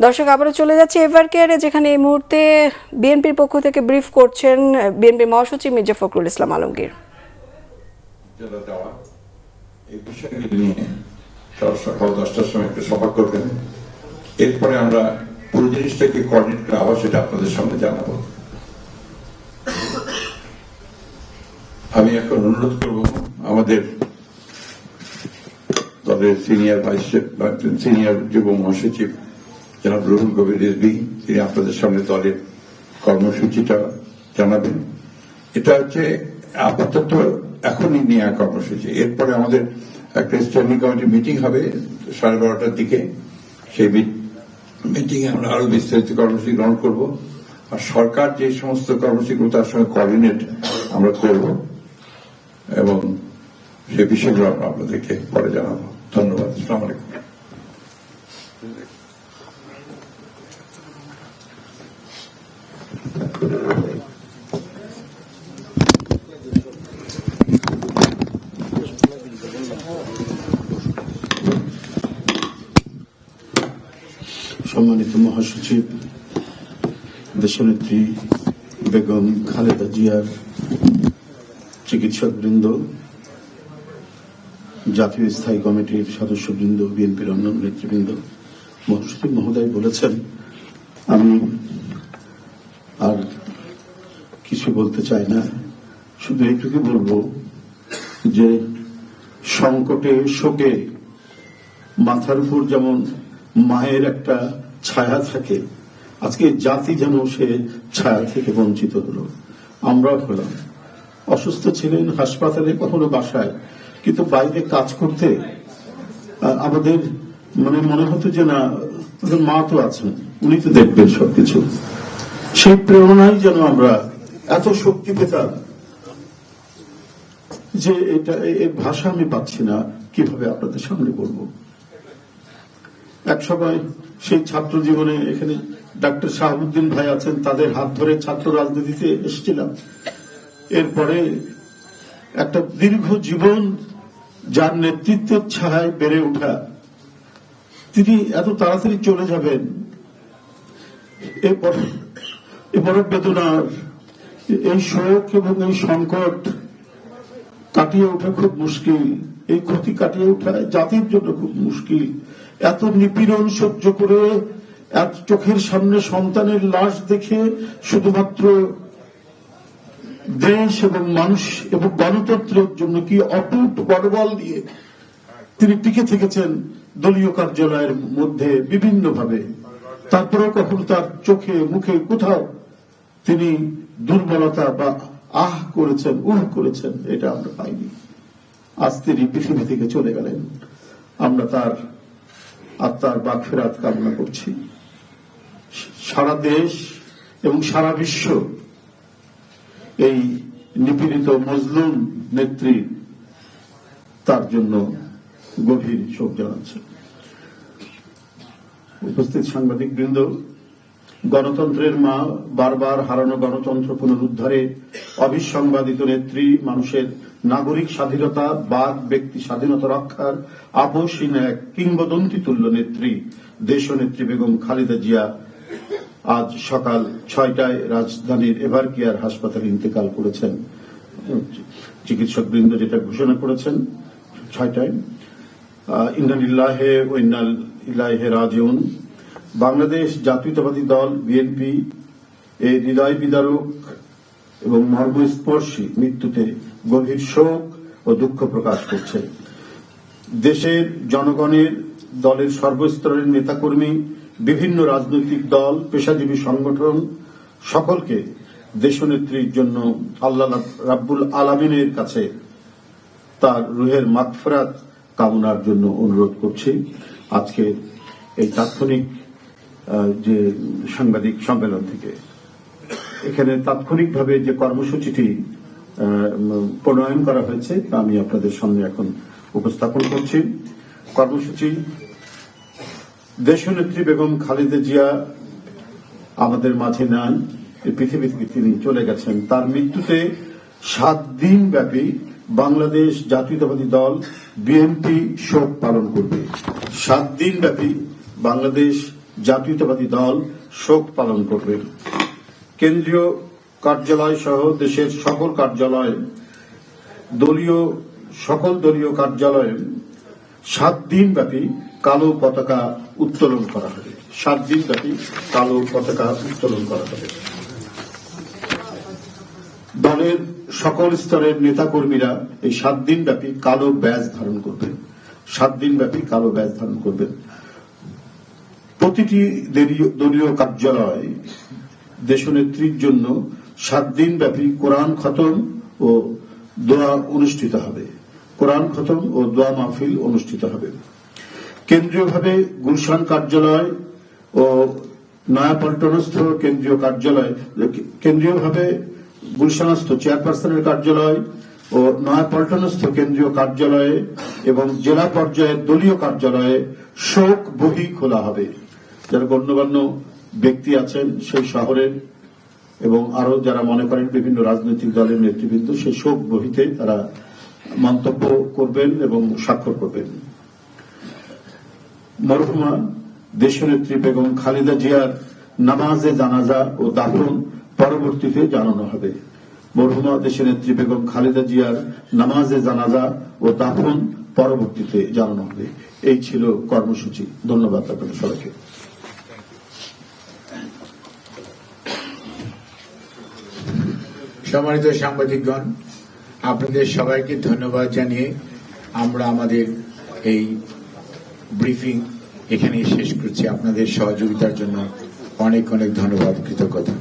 দর্শক আবারও চলে যাচ্ছে এভারকেয়ারে, যেখানে এই মুহূর্তে বিএনপির পক্ষ থেকে ব্রিফ করছেন বিএনপি মহাসচিব মির্জা ফখরুল ইসলাম আলমগীর। এই বিষয়গুলি নিয়ে সকাল 10টার সময় একটা সভা করবেন, এরপরে আমরা পুরো জিনিসটাকে কোঅর্ডিনেট করে আবার সেটা আপনাদের সামনে জানাবো। আমি এখন অনুরোধ করব আমাদের দলের সিনিয়র যুব মহাসচিব জনাব রুহুল কবির রিজভী, তিনি আপনাদের সামনে দলের কর্মসূচিটা জানাবেন। এটা হচ্ছে আপাতত এখনই নেওয়া কর্মসূচি। এরপরে আমাদের একটা স্ট্যান্ডিং কমিটি মিটিং হবে 12:30টার দিকে। সেই মিটিংয়ে আমরা আরো বিস্তারিত কর্মসূচি গ্রহণ করব, আর সরকার যে সমস্ত কর্মসূচিগুলো তার সঙ্গে কোঅর্ডিনেট আমরা করব, এবং সেই বিষয়গুলো আমরা আপনাদেরকে পরে জানাবো। ধন্যবাদ। আসসালামু আলাইকুম। সম্মানিত মহাসচিব, দেশনেত্রী বেগম খালেদা জিয়ার চিকিৎসকবৃন্দ, জাতীয় স্থায়ী কমিটির সদস্যবৃন্দ, বিএনপির অন্যান্য নেতৃবৃন্দ, মহাসচিব মহোদয় বলেছেন, আমি আর কিছু বলতে চাই না, শুধু এইটুকু বলবো যে সংকটে শোকে মাথার উপর যেমন মায়ের একটা ছায়া থাকে, আজকে জাতি যেন সে ছায়া থেকে বঞ্চিত হলো। আমরা হলাম, অসুস্থ ছিলেন হাসপাতালে, কখনো বাসায়, কিন্তু বাইরে কাজ করতে আমাদের মনে হতো যে না, মা তো আছেন, উনি তো দেখবেন সবকিছু। সেই প্রেরণায় যেন আমরা এত শক্তি পেতাম যে এটা এর ভাষা আমি পাচ্ছি না কিভাবে আপনাদের সামনে বলবো। এক সময় সেই ছাত্র জীবনে এখানে ডাক্তার শাহাবুদ্দিন ভাই আছেন, তাদের হাত ধরে ছাত্র রাজনীতিতে এসেছিলাম। এরপরে একটা দীর্ঘ জীবন যার নেতৃত্বের ছায়ায় বেড়ে ওঠা, তিনি এত তাড়াতাড়ি চলে যাবেন, এরপর বেদনার এই শোক এবং এই সংকট কাটিয়ে ওঠা খুব মুশকিল। এই ক্ষতি কাটিয়ে ওঠা জাতির জন্য খুব মুশকিল। এত নিপীড়ন সহ্য করে, এত চোখের সামনে সন্তানের লাশ দেখে শুধুমাত্র দেশ এবং মানুষ এবং গণতন্ত্রের জন্য কি অটুট বড়বল দিয়ে তিনি টিকে থেকেছেন দলীয় কার্যালয়ের মধ্যে বিভিন্নভাবে। তারপরেও কখনো তার চোখে মুখে কোথাও তিনি দুর্বলতা বা আহ করেছেন, করেছেন, এটা আমরা পাইনি। আজ তিনি পৃথিবী থেকে চলে গেলেন। আমরা তার আত্মার মাগফিরাত কামনা করছি। সারা দেশ এবং সারা বিশ্ব এই নিপীড়িত মজলুম নেত্রী তার জন্য গভীর শোক জানাচ্ছে। উপস্থিত সাংবাদিক বৃন্দ, গণতন্ত্রের মা, বারবার হারানো গণতন্ত্র পুনরুদ্ধারে অবিসংবাদিত নেত্রী, মানুষের নাগরিক স্বাধীনতা, বাক ব্যক্তি স্বাধীনতা রক্ষার আপসহীন এক কিংবদন্তি তুল্য নেত্রী দেশনেত্রী বেগম খালেদা জিয়া আজ সকাল 6টায় রাজধানীর এভারকেয়ার হাসপাতালে ইন্তেকাল করেছেন। চিকিৎসক বৃন্দ যেটা ঘোষণা করেছেন 6টায়। ইন্না লিল্লাহি ওয়া ইন্না ইলাইহি রাজিউন। বাংলাদেশ জাতীয়তাবাদী দল বিএনপি এই হৃদয় বিদারক এবং মর্মস্পর্শী মৃত্যুতে গভীর শোক ও দুঃখ প্রকাশ করছে। দেশের জনগণের, দলের সর্বস্তরের নেতাকর্মী, বিভিন্ন রাজনৈতিক দল, পেশাজীবী সংগঠন সকলকে দেশনেত্রীর জন্য আল্লাহ রাব্বুল আলামিনের কাছে তার রুহের মাগফিরাত কামনার জন্য অনুরোধ করছি। আজকে এই তাৎক্ষণিক যে সাংবাদিক সম্মেলন থেকে এখানে তাৎক্ষণিকভাবে যে কর্মসূচিটি প্রণয়ন করা হয়েছে তা আমি আপনাদের সামনে এখন উপস্থাপন করছি। কর্মসূচি: দেশনেত্রী বেগম খালেদা জিয়া আমাদের মাঝে নাই, পৃথিবী থেকে তিনি চলে গেছেন। তার মৃত্যুতে 7 দিন ব্যাপী বাংলাদেশ জাতীয়তাবাদী দল বিএনপি শোক পালন করবে। 7 দিন ব্যাপী বাংলাদেশ জাতীয়তাবাদী দল শোক পালন করবে। কেন্দ্রীয় কার্যালয় সহ দেশের সকল কার্যালয়ে সকল দলীয় কার্যালয়ে 7 দিন ব্যাপী কালো পতাকা উত্তোলন করা হবে। 7 দিন ব্যাপী কালো পতাকা উত্তোলন করা হবে। দলের সকল স্তরের নেতাকর্মীরা এই 7 দিন ব্যাপী কালো ব্যাজ ধারণ করবেন। 7 দিন ব্যাপী কালো ব্যাজ ধারণ করবেন। প্রতিটি দলীয় কার্যালয় দেশনেত্রীর জন্য 7 দিন ব্যাপী কোরআন খতম ও দোয়া অনুষ্ঠিত হবে। কোরআন খতম ও দোয়া মাহফিল অনুষ্ঠিত হবে। কেন্দ্রীয়ভাবে গুলশান কার্যালয় ও নয়াপল্টনস্থ কেন্দ্রীয়ভাবে গুলশানস্থ চেয়ারপারসনের কার্যালয় ও নয়াপল্টনস্থ কেন্দ্রীয় কার্যালয়ে এবং জেলা পর্যায়ের দলীয় কার্যালয়ে শোক বহি খোলা হবে। যারা গণ্যমান্য ব্যক্তি আছেন সেই শহরের এবং আরো যারা মনে করেন বিভিন্ন রাজনৈতিক দলের নেতৃবৃন্দ সেই শোক বহিতে তারা মন্তব্য করবেন এবং স্বাক্ষর করবেন। মরহুমা দেশনেত্রী বেগম খালেদা জিয়ার নামাজে জানাজা ও দাফন পরবর্তীতে জানানো হবে। মরহুমা দেশনেত্রী বেগম খালেদা জিয়ার নামাজে জানাজা ও দাফন পরবর্তীতে জানানো হবে। এই ছিল কর্মসূচি। ধন্যবাদ আপনাদের সবাইকে। সম্মানিত সাংবাদিকগণ, আপনাদের সবাইকে ধন্যবাদ জানিয়ে আমরা আমাদের এই ব্রিফিং এখানেই শেষ করছি। আপনাদের সহযোগিতার জন্য অনেক অনেক ধন্যবাদ, কৃতজ্ঞতা।